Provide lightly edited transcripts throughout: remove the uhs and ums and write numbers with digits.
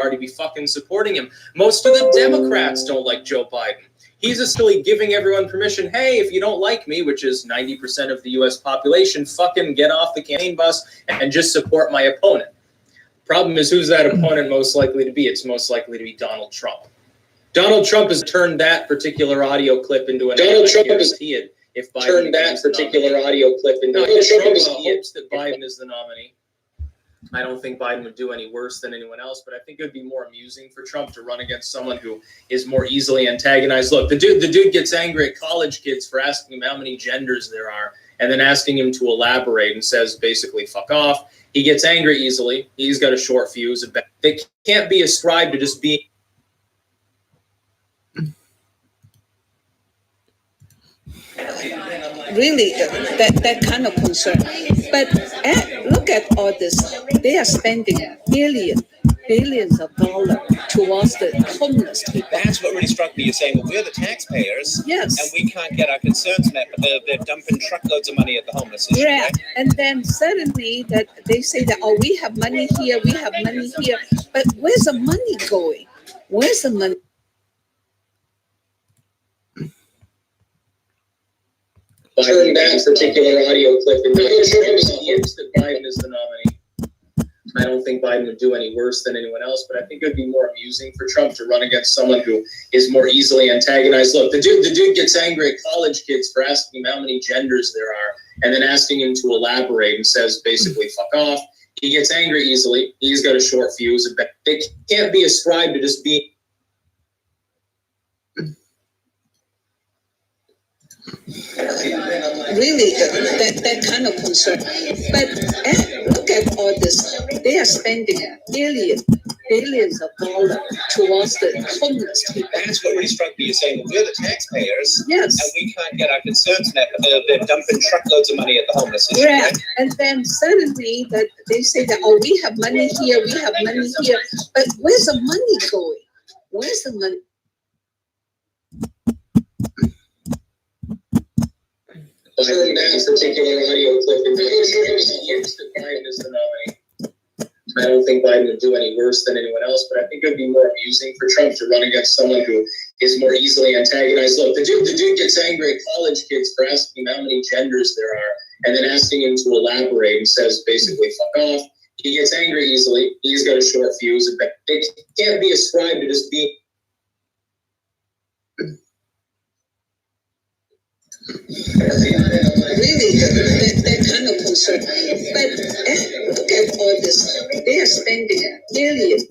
to be fucking supporting him. Most of the Democrats don't like Joe Biden. He's essentially giving everyone permission, hey, if you don't like me, which is 90% of the U.S. population, fucking get off the campaign bus and just support my opponent. Problem is, who's that opponent most likely to be? It's most likely to be Donald Trump. Donald Trump has turned that particular audio clip into an Donald Trump is if Biden turned that particular audio clip into Donald Trump hopes that Biden is the nominee. I don't think Biden would do any worse than anyone else, but I think it would be more amusing for Trump to run against someone who is more easily antagonized. Look, the dude gets angry at college kids for asking him how many genders there are, and then asking him to elaborate, and says basically fuck off. He gets angry easily. He's got a short fuse. They can't be ascribed to just being. Really, that kind of concern. But look at all this. They are spending billions of dollars towards the homeless people. That's what really struck me. You're saying, well, we're the taxpayers, yes, and we can't get our concerns met, but they're dumping truckloads of money at the homeless issue. Yeah, right? And then suddenly that they say that, oh, we have money here, we have money here. But where's the money going? Where's the money? Turn that particular audio clip into that Biden is the nominee. I don't think Biden would do any worse than anyone else, but I think it would be more amusing for Trump to run against someone who is more easily antagonized. Look, the dude gets angry at college kids for asking him how many genders there are, and then asking him to elaborate, and says basically fuck off. He gets angry easily. He's got a short fuse. They can't be ascribed to just being. Really, that kind of concern. But look at all this. They are spending billions of dollars towards the homeless people. That's what really struck me. You're saying, well, we're the taxpayers, yes, and we can't get our concerns met, but they're dumping truckloads of money at the homeless issue. Yeah, right? And then suddenly that they say that, oh, we have money here, we have money here. But where's the money going? Where's the money? Turn that particular audio clip into that Biden is the nominee. I don't think Biden would do any worse than anyone else, but I think it would be more amusing for Trump to run against someone who is more easily antagonized. Look, the dude gets angry at college kids for asking him how many genders there are, and then asking him to elaborate, and says basically fuck off. He gets angry easily. He's got a short fuse. They can't be ascribed to just being. Really, that kind of concern. But look at all this. They are spending billions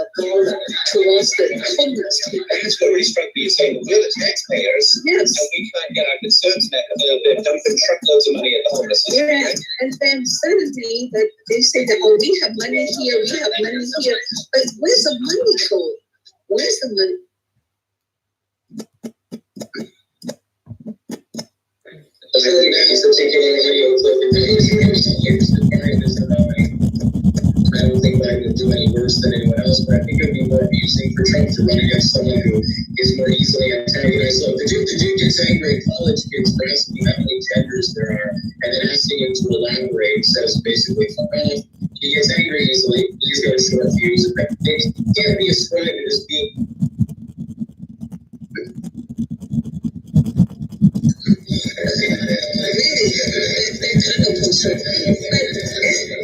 of dollars towards the homeless people. That's what really struck me. You're saying, well, we're the taxpayers, yes, and we can't get our concerns met, but they're dumping truckloads of money at the homeless issue. Yeah, right? And then suddenly that they say that, oh, we have money here, we have money here. But where's the money going? Where's the money? Turn that particular audio clip into that Biden is the nominee. I don't think Biden would do any worse than anyone else, but I think it would be more amusing for Trump to run against someone who is more easily antagonized. Look, the dude gets angry at college kids for asking how many genders there are, and then asking him to elaborate, and says basically fuck off. He gets angry easily. He's got a short fuse. They can't be ascribed to just being. Really, that kind of concern. But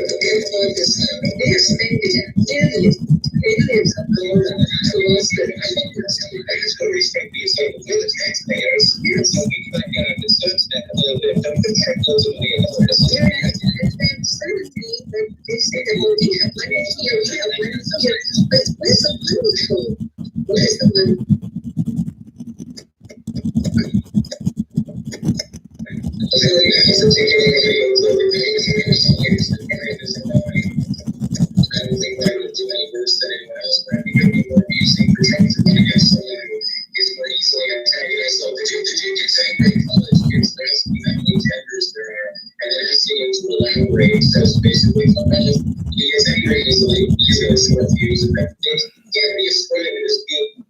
look at all this. They are spending billions of dollars towards the homeless people. That's what really struck me. You're saying, well, we're the taxpayers, yes, and we can't get our concerns met, but they're dumping truckloads of money at the homeless issue. Yeah, and then suddenly that they say that, well, we have money here, we have money here. But where's the money going? Where's the money? I don't think Biden would do any worse than anyone else, but I think it would be more amusing for Trump to run against someone who is more easily antagonized. Look, the dude gets angry at college kids for asking how many genders there are, and then asking him to elaborate, and says basically fuck off. He gets angry easily. He's got a short fuse. They can't be ascribed to just being.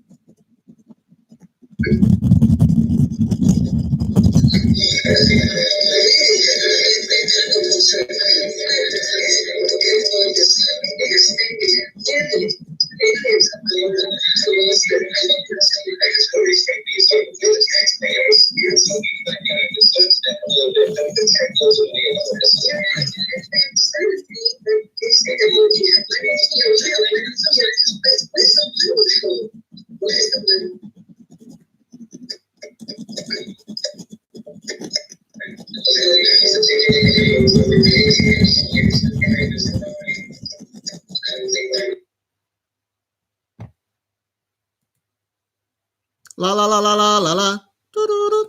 billions of dollars towards the commons. La la la la la la la. Doo-doo-doo.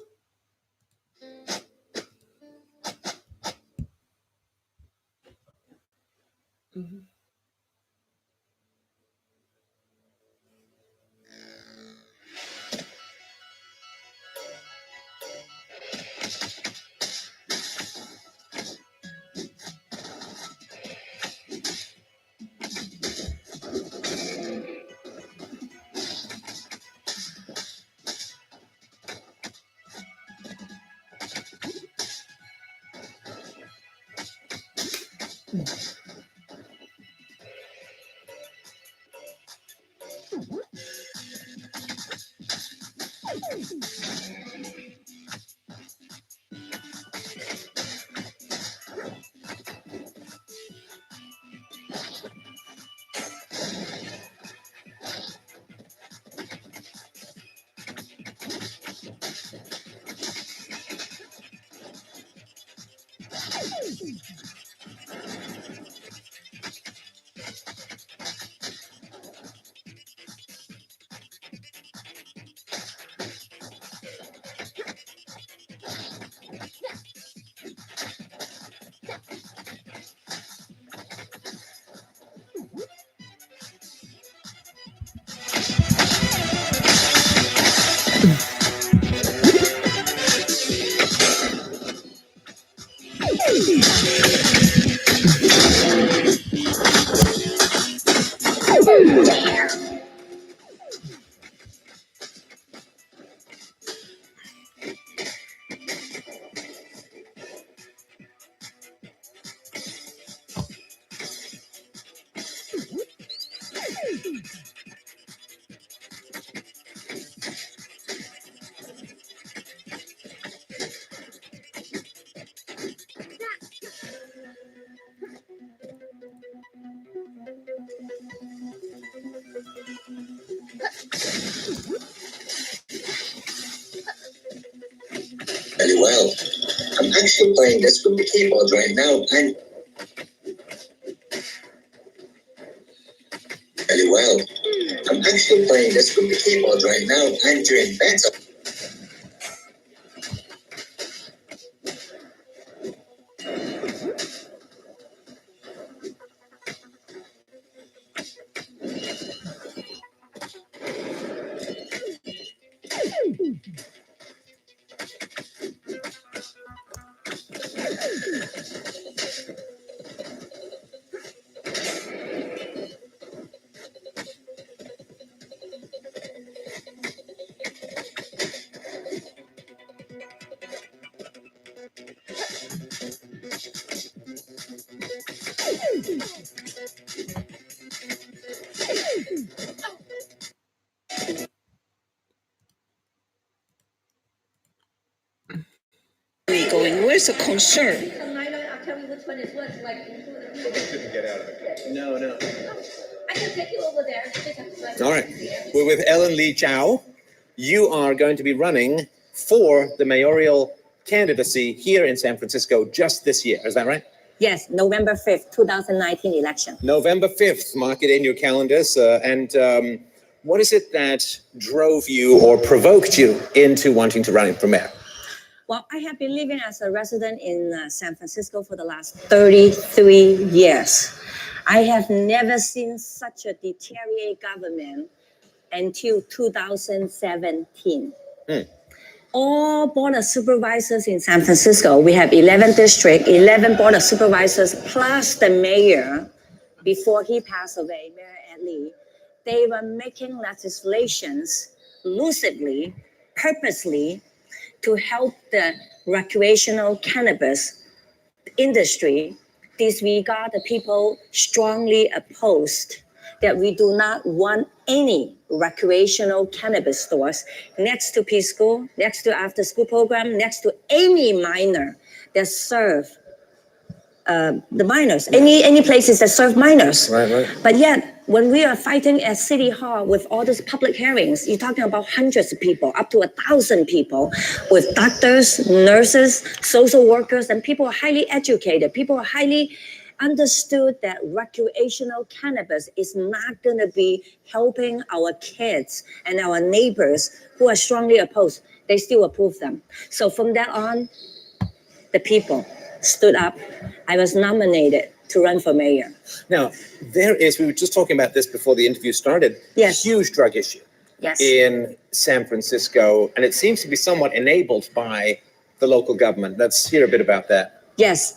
Very well. I'm actually playing this with the keyboard right now, and very well. I'm actually playing this with the keyboard right now, and doing better. Going, where's the concern? I'll tell you which one is what. Like, Couldn't get out of it. No. I can take you over there. All right. We're with Ellen Lee Chow. You are going to be running for the mayoral candidacy here in San Francisco just this year. Is that right? Yes, November 5th, 2019 election. November 5th. Mark it in your calendars. What is it that drove you or provoked you into wanting to run for mayor? Well, I have been living as a resident in San Francisco for the last 33 years. I have never seen such a deteriorated government until 2017. All board of supervisors in San Francisco, we have 11 districts, 11 board of supervisors, plus the mayor, before he passed away, Mayor Ed Lee, they were making legislations lucidly, purposely, to help the recreational cannabis industry disregard the people strongly opposed that we do not want any recreational cannabis stores next to preschool, next to after school program, next to any minor that serve the minors, any places that serve minors. Right. But yet, when we are fighting at City Hall with all these public hearings, you're talking about hundreds of people, up to 1,000 people, with doctors, nurses, social workers, and people are highly educated. People are highly understood that recreational cannabis is not going to be helping our kids and our neighbors who are strongly opposed. They still approve them. So from that on, the people stood up. I was nominated to run for mayor. Now, we were just talking about this before the interview started, Yes. huge drug issue Yes. in San Francisco, and it seems to be somewhat enabled by the local government. Let's hear a bit about that. Yes.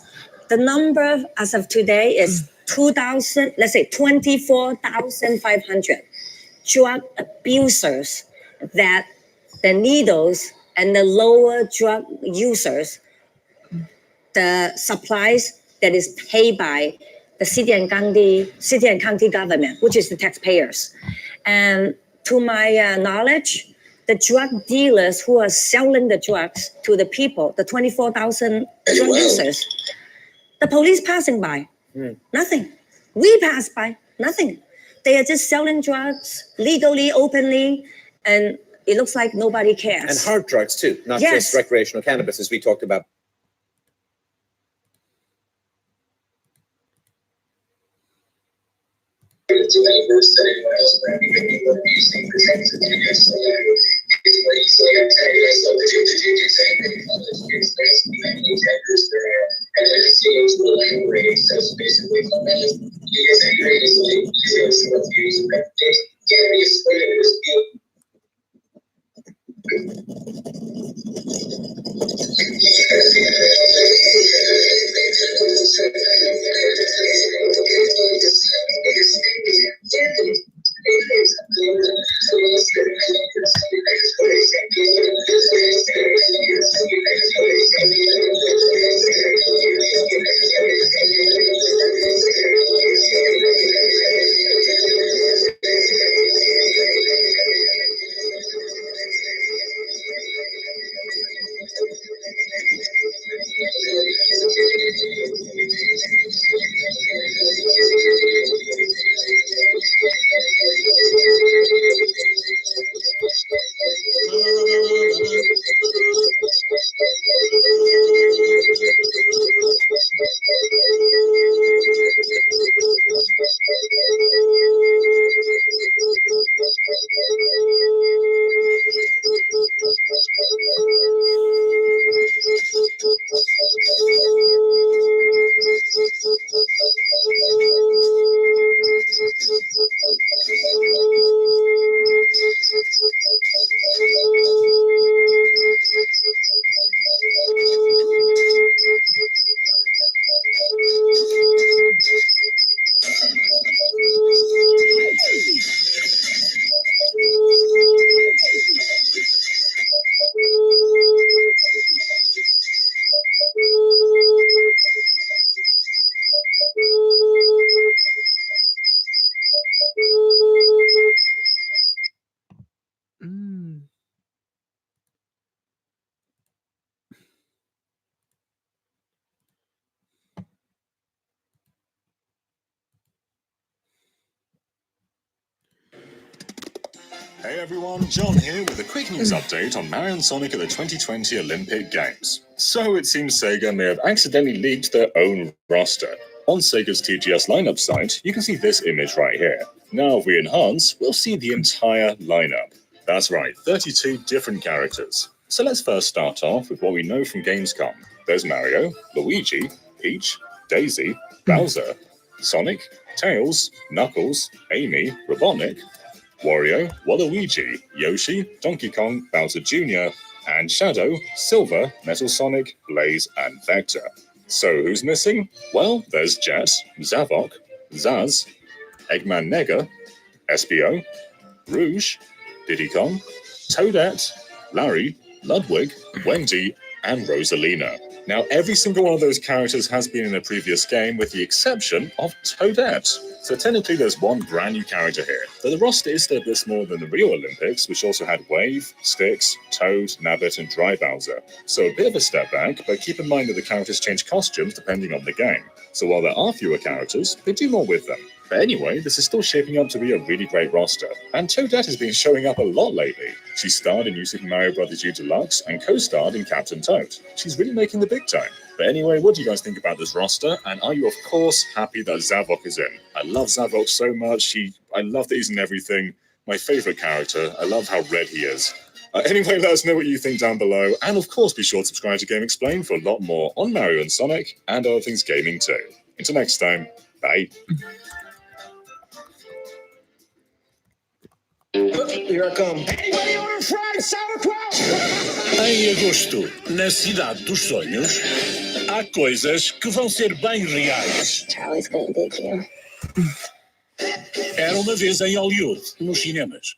The number as of today is 2,000, let's say 24,500 drug abusers that the needles and the lower drug users, the supplies that is paid by the city and county government, which is the taxpayers. And to my knowledge, the drug dealers who are selling the drugs to the people, the 24,000 drug users, the police passing by, nothing. We pass by, nothing. They are just selling drugs legally, openly, and it looks like nobody cares. And hard drugs too, not Yes. just recreational cannabis, as we talked about. It's a diverse setting where else people are using presents and it's what you say on tech. So the it's basically many tenders there and then it's to elaborate. So it's basically you guys are great is like easier to use but give me a split of this Hey everyone, John here with a quick news update on Mario and Sonic at the 2020 Olympic Games. So it seems Sega may have accidentally leaked their own roster. On Sega's TGS lineup site, you can see this image right here. Now if we enhance, we'll see the entire lineup. That's right, 32 different characters. So let's first start off with what we know from Gamescom. There's Mario, Luigi, Peach, Daisy, Bowser, Sonic, Tails, Knuckles, Amy, Robotnik, Wario, Waluigi, Yoshi, Donkey Kong, Bowser Jr., and Shadow, Silver, Metal Sonic, Blaze, and Vector. So who's missing? Well, there's Jet, Zavok, Zaz, Eggman Nega, Espio, Rouge, Diddy Kong, Toadette, Larry, Ludwig, Wendy, and Rosalina. Now, every single one of those characters has been in a previous game, with the exception of Toadette. So technically there's one brand new character here, though the roster is still a bit smaller than the Rio Olympics, which also had Wave, Styx, Toad, Nabbit, and Dry Bowser. So a bit of a step back, but keep in mind that the characters change costumes depending on the game. So while there are fewer characters, they do more with them. But anyway, this is still shaping up to be a really great roster, and Toadette has been showing up a lot lately. She starred in New Super Mario Bros. U Deluxe and co-starred in Captain Toad. She's really making the big time. But anyway, what do you guys think about this roster? And are you, of course, happy that Zavok is in? I love Zavok so much. I love that he's in everything. My favorite character. I love how red he is. Anyway, let us know what you think down below. And of course, be sure to subscribe to Game Explained for a lot more on Mario and Sonic and other things gaming too. Until next time, bye. Here I come. Anybody order fried sauerkraut? Em agosto, na cidade dos sonhos, há coisas que vão ser bem reais. Charlie's gonna dig you. Era uma vez em Hollywood, nos cinemas.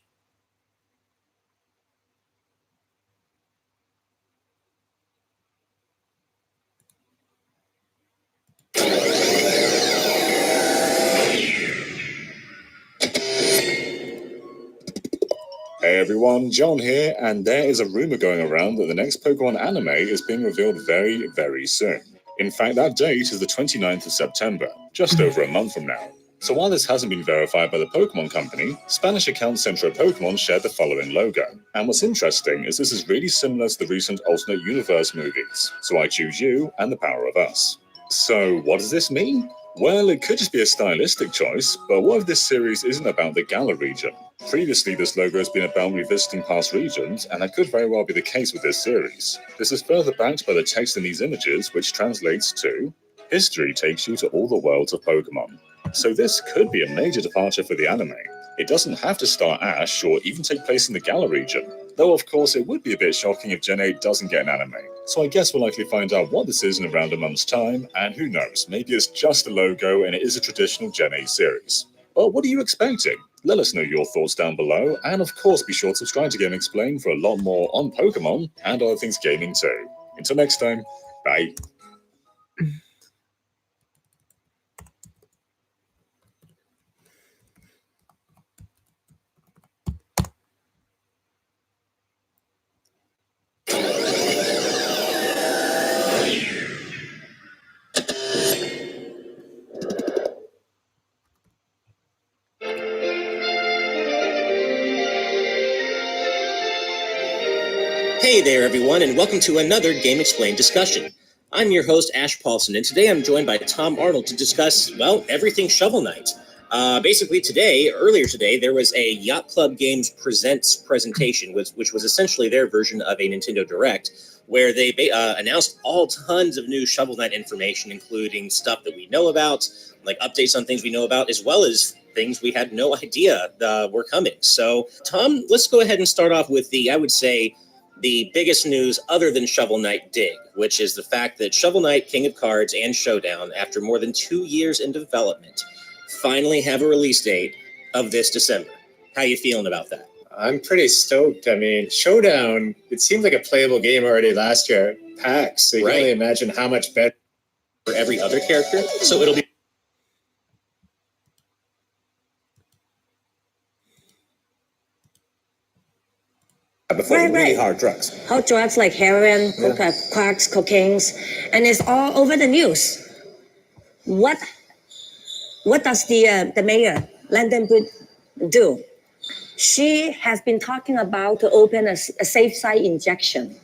Hey everyone, John here, and there is a rumor going around that the next Pokemon anime is being revealed very, very soon. In fact, that date is the 29th of September, just over a month from now. So while this hasn't been verified by the Pokemon Company, Spanish account Centro Pokemon shared the following logo. And what's interesting is this is really similar to the recent alternate universe movies. So I choose you and the power of us. So what does this mean? Well, it could just be a stylistic choice, but what if this series isn't about the Galar region? Previously, this logo has been about revisiting past regions, and that could very well be the case with this series. This is further backed by the text in these images, which translates to, "History takes you to all the worlds of Pokemon." So this could be a major departure for the anime. It doesn't have to star Ash or even take place in the Galar region. Though, of course, it would be a bit shocking if Gen 8 doesn't get an anime. So I guess we'll likely find out what this is in around a month's time, and who knows, maybe it's just a logo and it is a traditional Gen 8 series. But what are you expecting? Let us know your thoughts down below, and of course be sure to subscribe to Game Explained for a lot more on Pokemon and other things gaming too. Until next time, bye. Hey there, everyone, and welcome to another Game Explained discussion. I'm your host, Ash Paulson, and today I'm joined by Tom Arnold to discuss, well, everything Shovel Knight. Basically earlier today, there was a Yacht Club Games Presents presentation, which was essentially their version of a Nintendo Direct, where they announced all tons of new Shovel Knight information, including stuff that we know about, like updates on things we know about, as well as things we had no idea were coming. So, Tom, let's go ahead and start off with the biggest news other than Shovel Knight Dig, which is the fact that Shovel Knight King of Cards and Showdown, after more than 2 years in development, finally have a release date of this December. How you feeling about that? I'm pretty stoked. I mean, Showdown, it seemed like a playable game already last year at PAX, so you can only imagine how much better for every other character. So it'll be before really hard drugs. Hard drugs like heroin, cracks, cocaines, and it's all over the news. What does the mayor, London do? She has been talking about to open a safe site injection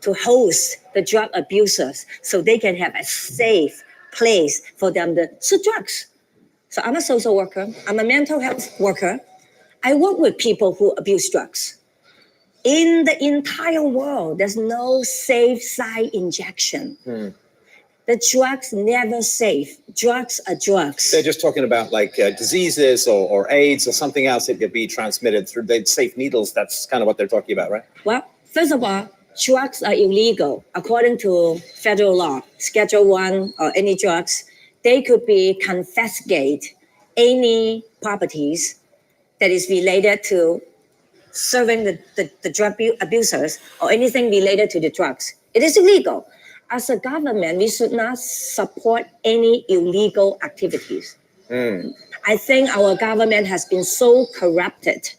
to host the drug abusers so they can have a safe place for them to sell drugs. So I'm a social worker. I'm a mental health worker. I work with people who abuse drugs. In the entire world, there's no safe site injection. The drugs never safe. Drugs are drugs. They're just talking about like diseases or AIDS or something else that could be transmitted through the safe needles. That's kind of what they're talking about, right? Well, first of all, drugs are illegal according to federal law. Schedule 1 or any drugs, they could be confiscate any properties that is related to serving the drug abusers or anything related to the drugs. It is illegal. as a government, we should not support any illegal activities. I think our government has been so corrupted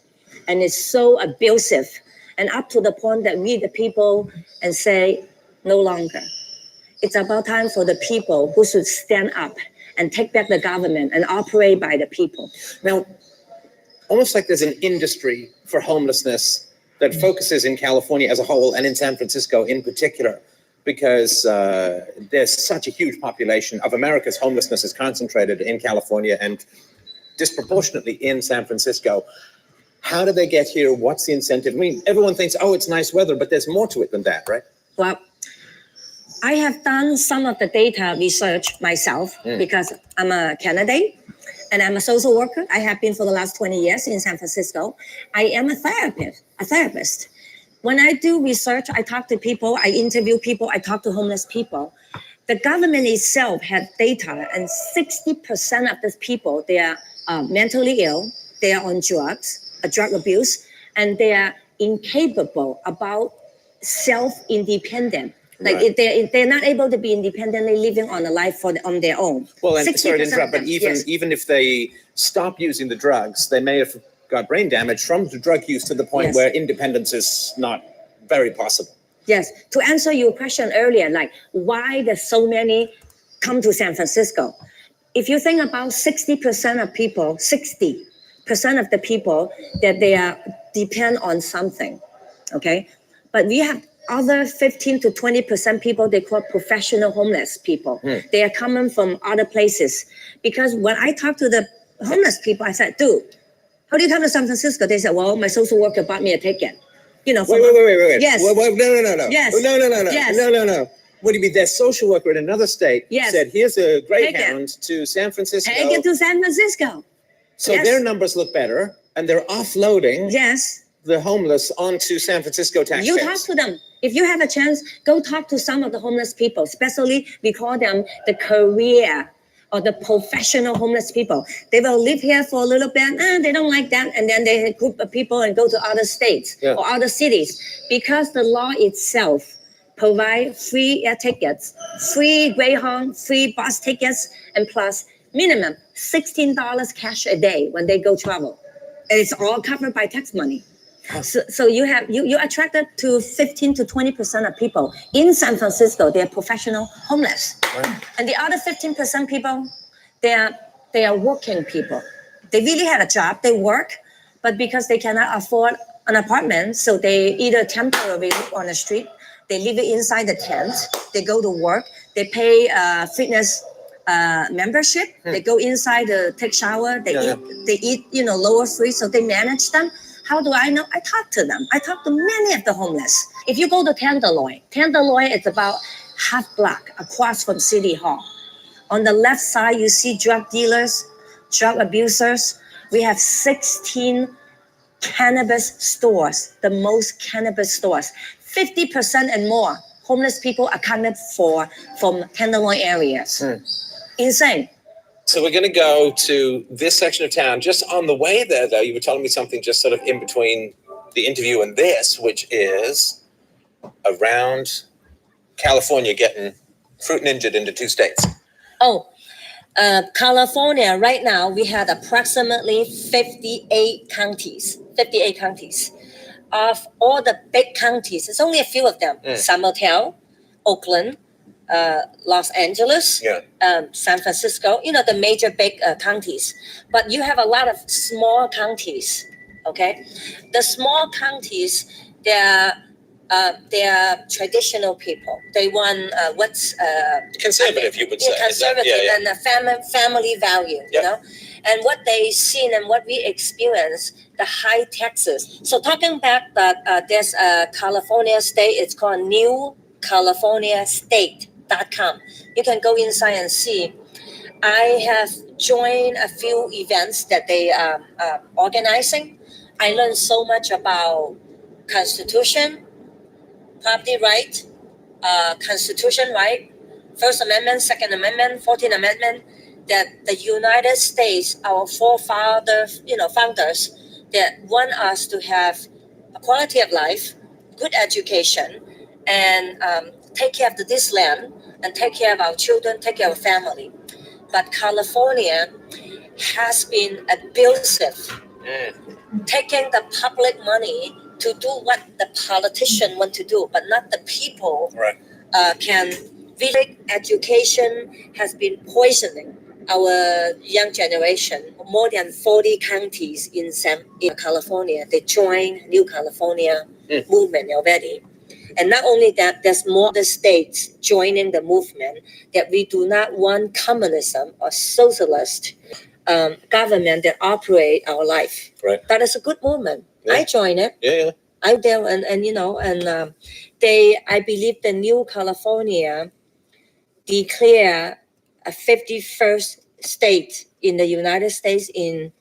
and is so abusive, and up to the point that we, the people, and say, no longer. It's about time for the people who should stand up and take back the government and operate by the people. Now, almost like there's an industry for homelessness that focuses in California as a whole and in San Francisco in particular, because there's such a huge population of America's homelessness is concentrated in California and disproportionately in San Francisco. How do they get here? What's the incentive? I mean, everyone thinks, oh, it's nice weather, but there's more to it than that, right? Well, I have done some of the data research myself because I'm a candidate and I'm a social worker. I have been for the last 20 years in San Francisco. I am a therapist. When I do research, I talk to people, I interview people, I talk to homeless people. The government itself had data, and 60% of these people, they are mentally ill, they are on drugs, drug abuse, and they are incapable about self-independent. Like if they're not able to be independently living on a life on their own. Well, and sorry to interrupt, but even if they stop using the drugs, they may have got brain damage from the drug use to the point where independence is not very possible. Yes. To answer your question earlier, like why there's so many come to San Francisco. If you think about 60% of people, 60% of the people that they are depend on something, okay? But we have other 15 to 20% people they call professional homeless people. They are coming from other places. Because when I talk to the homeless people, I said, dude, how do you come to San Francisco? They said, well, my social worker bought me a ticket. You know, wait. Yes. No. Yes. No. Yes. No. What do you mean? Their social worker in another state said, here's a Greyhound to San Francisco. Take it to San Francisco. So their numbers look better, and they're offloading the homeless onto San Francisco taxpayers. You talk to them. If you have a chance, go talk to some of the homeless people, especially we call them the career or the professional homeless people. They will live here for a little bit, they don't like that, and then they group of people and go to other states or other cities. Because the law itself provide free air tickets, free Greyhound, free bus tickets, and plus minimum $16 cash a day when they go travel. And it's all covered by tax money. So you attracted to 15 to 20% of people in San Francisco. They're professional homeless, and the other 15% people, they are working people. They really had a job, they work, but because they cannot afford an apartment, so they either temporarily on the street, they live inside the tent, they go to work, they pay fitness membership, they go inside to take shower, they eat lower food, so they manage them. How do I know? I talk to them. I talk to many of the homeless. If you go to Tenderloin is about half block across from City Hall. On the left side, you see drug dealers, drug abusers. We have 16 cannabis stores, the most cannabis stores. 50% and more homeless people are coming from Tenderloin areas. Insane. So we're going to go to this section of town. Just on the way there, though, you were telling me something just sort of in between the interview and this, which is around California getting fruit ninja'd into 2 states. California, right now, we had approximately 58 counties. Of all the big counties, it's only a few of them. San Mateo, Oakland, Los Angeles, San Francisco, the major big counties. But you have a lot of small counties, okay? The small counties, they're traditional people. They want conservative, you would say. Conservative and a family value, you know? And what they seen and what we experience, the high taxes. So talking back that there's a California state, it's called New California State.com. You can go inside and see. I have joined a few events that they are organizing. I learned so much about Constitution, property right, Constitution right, First Amendment, Second Amendment, 14th Amendment, that the United States, our founders, that want us to have a quality of life, good education, and take care of this land and take care of our children, take care of family. But California has been abusive, taking the public money to do what the politician want to do, but not the people. Right. Village education has been poisoning our young generation. More than 40 counties in California, they joined New California movement already. And not only that, there's more other states joining the movement that we do not want communism or socialist government that operate our life. Right. That is a good movement. Yeah. I join it. Yeah. Out there I believe the New California declare a 51st state in the United States in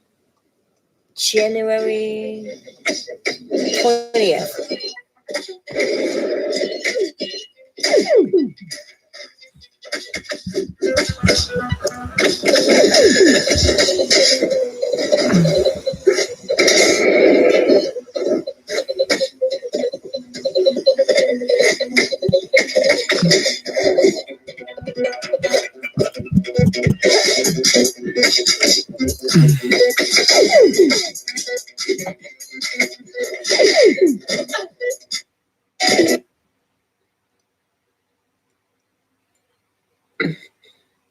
January 20th.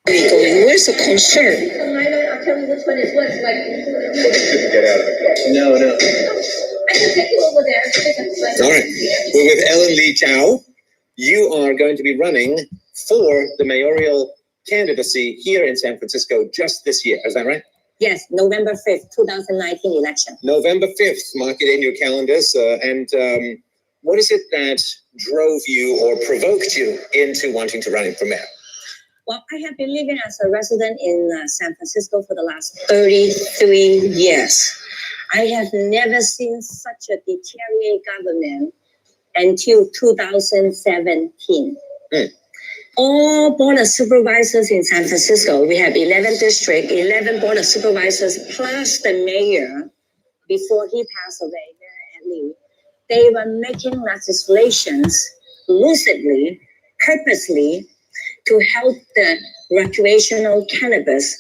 Where's the concern? I'll tell you which one is what. Like, Get out of the car. No. I can take you over there. All right. We're with Ellen Lee Chow. You are going to be running for the mayoral candidacy here in San Francisco just this year. Is that right? Yes, November 5th, 2019 election. November 5th. Mark it in your calendars. What is it that drove you or provoked you into wanting to run for mayor? Well, I have been living as a resident in San Francisco for the last 33 years. I have never seen such a deteriorated government until 2017. All board of supervisors in San Francisco, we have 11 districts, 11 board of supervisors, plus the mayor, before he passed away, they were making legislations lucidly, purposely, to help the recreational cannabis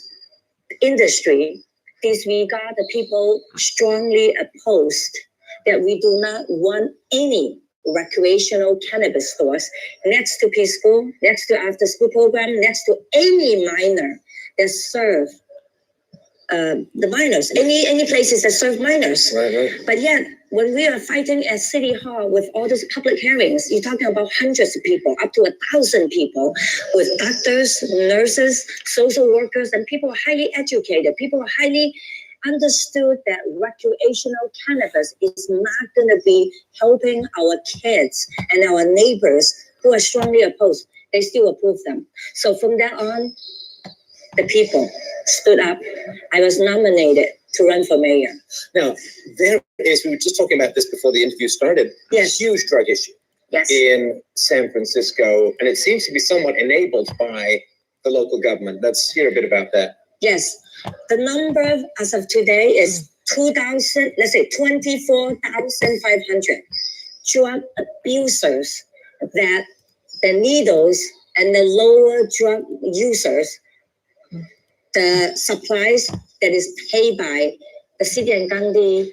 industry. Disregard the people strongly opposed that we do not want any recreational cannabis stores next to preschool, next to after school program, next to any minor that serve the minors, any places that serve minors. Right. But yet, when we are fighting at City Hall with all those public hearings, you're talking about hundreds of people, up to 1,000 people, with doctors, nurses, social workers, and people highly educated. People highly understood that recreational cannabis is not going to be helping our kids and our neighbors who are strongly opposed. They still approve them. So from that on, the people stood up. I was nominated to run for mayor. Now, there is, we were just talking about this before the interview started, Yes. huge drug issue Yes. in San Francisco, and it seems to be somewhat enabled by the local government. Let's hear a bit about that. Yes. The number as of today is 24,500 drug abusers that the needles and the lower drug users, the supplies that is paid by the city and county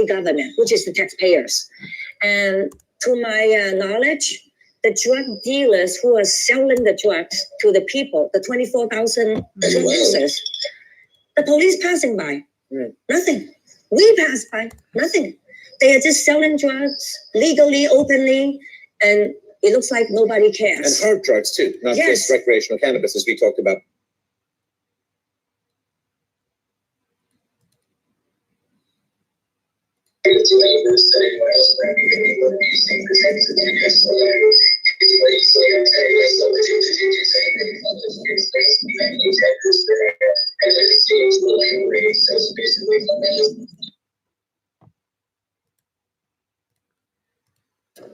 government, which is the taxpayers. And to my knowledge, the drug dealers who are selling the drugs to the people, the 24,000 users, the police passing by, nothing. We pass by, nothing. They are just selling drugs legally, openly, and it looks like nobody cares. And hard drugs too, not just recreational cannabis, as we talked about.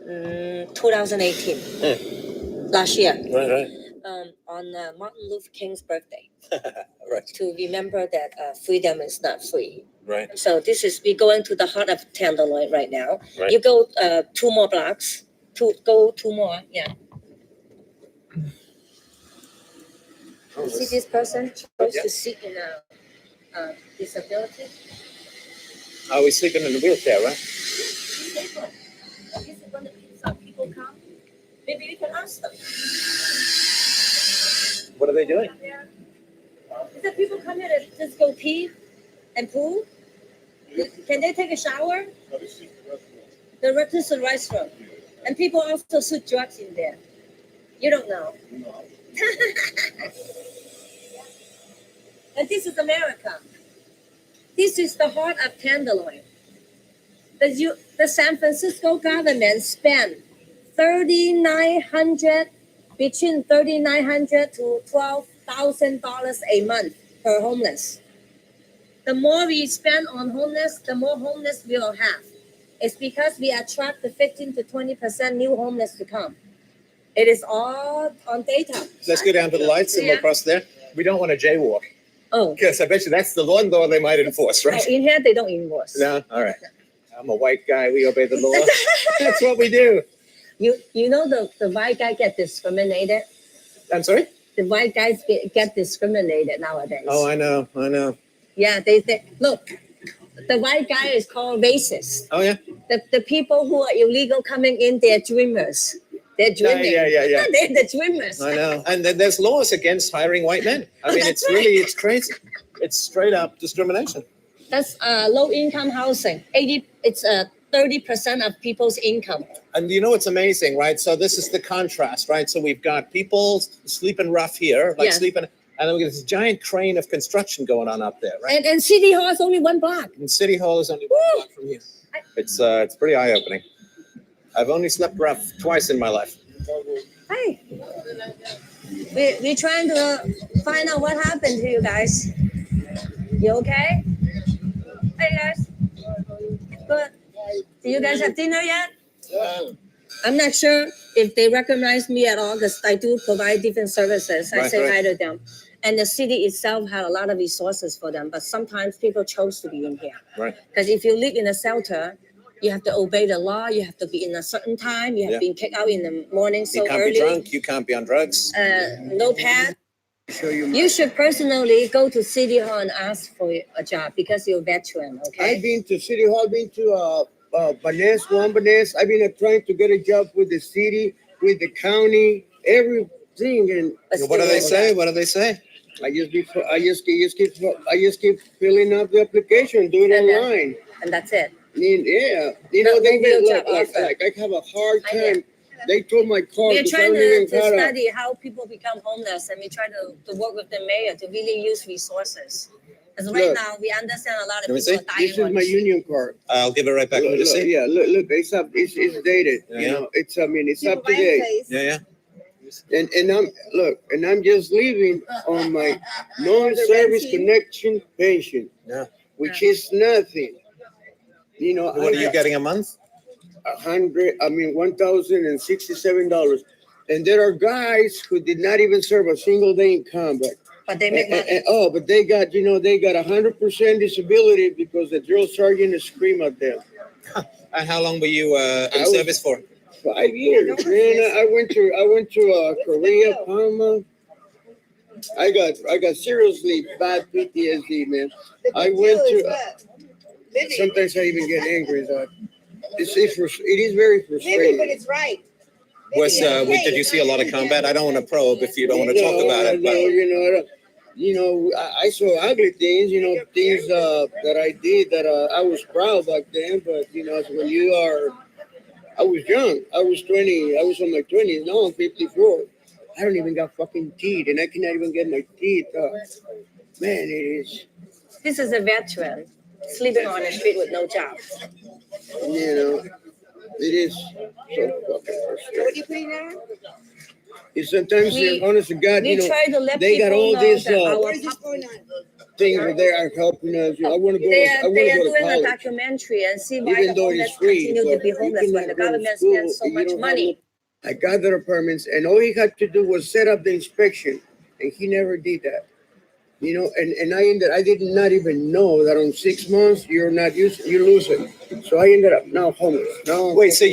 Mm, 2018, last year. Right. On Martin Luther King's birthday. Right. To remember that freedom is not free. Right. So we're going to the heart of Tenderloin right now. Right. You go 2 more blocks, two more, yeah. You see this person chose to sit in a disability. Oh, he's sleeping in a wheelchair, right? Some people come. Maybe we can ask them. What are they doing? Is there people come here to just go pee and poo? Can they take a shower? The restaurant, the restaurant. And people also shoot drugs in there. You don't know. And this is America. This is the heart of Tenderloin. The San Francisco government spent between $3,900 to $12,000 a month per homeless. The more we spend on homeless, the more homeless we will have. It's because we attract the 15 to 20% new homeless to come. It is all on data. Let's go down to the lights and look across there. We don't want to jaywalk. Oh. Because I bet you that's the one law they might enforce, right? In here, they don't enforce. No? All right. I'm a white guy. We obey the law. That's what we do. You know the white guy get discriminated? I'm sorry? The white guys get discriminated nowadays. Oh, I know. Yeah, they look, the white guy is called racist. Oh, yeah? The people who are illegal coming in, they're dreamers. They're dreaming. Yeah. They're the dreamers. I know. And then there's laws against hiring white men. I mean, it's crazy. It's straight up discrimination. That's low income housing. 30% of people's income. And you know what's amazing, right? So this is the contrast, right? So we've got people sleeping rough here, sleeping, and then we get this giant crane of construction going on up there, right? And City Hall is only 1 block. And City Hall is only 1 block from here. It's pretty eye-opening. I've only slept rough twice in my life. Hey, we're trying to find out what happened to you guys. You okay? Hey guys. Good. Do you guys have dinner yet? Yeah. I'm not sure if they recognize me at all because I do provide different services. I say hi to them. And the city itself had a lot of resources for them, but sometimes people chose to be in here. Right. Because if you live in a shelter, you have to obey the law. You have to be in a certain time. You have been kicked out in the morning so early. You can't be drunk. You can't be on drugs. No pad. You should personally go to City Hall and ask for a job because you're a veteran, okay? I've been to City Hall, been to Juan Banes. I've been trying to get a job with the city, with the county, everything. And what do they say? What do they say? I just keep filling up the application, doing it online. And that's it. Yeah, you know, they like I have a hard time. They told my car. We're trying to study how people become homeless, and we try to work with the mayor to really use resources. Because right now we understand a lot of people are dying. This is my union card. I'll give it right back. Look, yeah, look, it's up. It's dated. Yeah. You know, it's up to date. Yeah. And I'm just living on my non-service connection pension. Yeah. Which is nothing. You know, what are you getting a month? $1,067. And there are guys who did not even serve a single day in combat. But they make money. But they got 100% disability because the drill sergeant screamed at them. And how long were you in service for? 5 years, man. I went to Korea, Panama. I got seriously bad PTSD, man. I went to. Sometimes I even get angry. It is very frustrating. But it's right. Did you see a lot of combat? I don't want to probe if you don't want to talk about it. But I saw ugly things. Things that I did that I was proud back then. But I was young. I was 20. I was on my 20s. Now I'm 54. I don't even got fucking teeth, and I cannot even get my teeth. Man, it is. This is a veteran sleeping on the street with no job. It is so fucking frustrating. What are you putting there? Sometimes, honest to God, they got all this things that they are helping us. I want to go. They are to doing college. a documentary and see why Even the though homeless it's free, continue to but be homeless when the government spends so much money. I got their apartments, and all he had to do was set up the inspection, and he never did that. And I did not even know that on 6 months you lose it. So I ended up now homeless. Wait, so you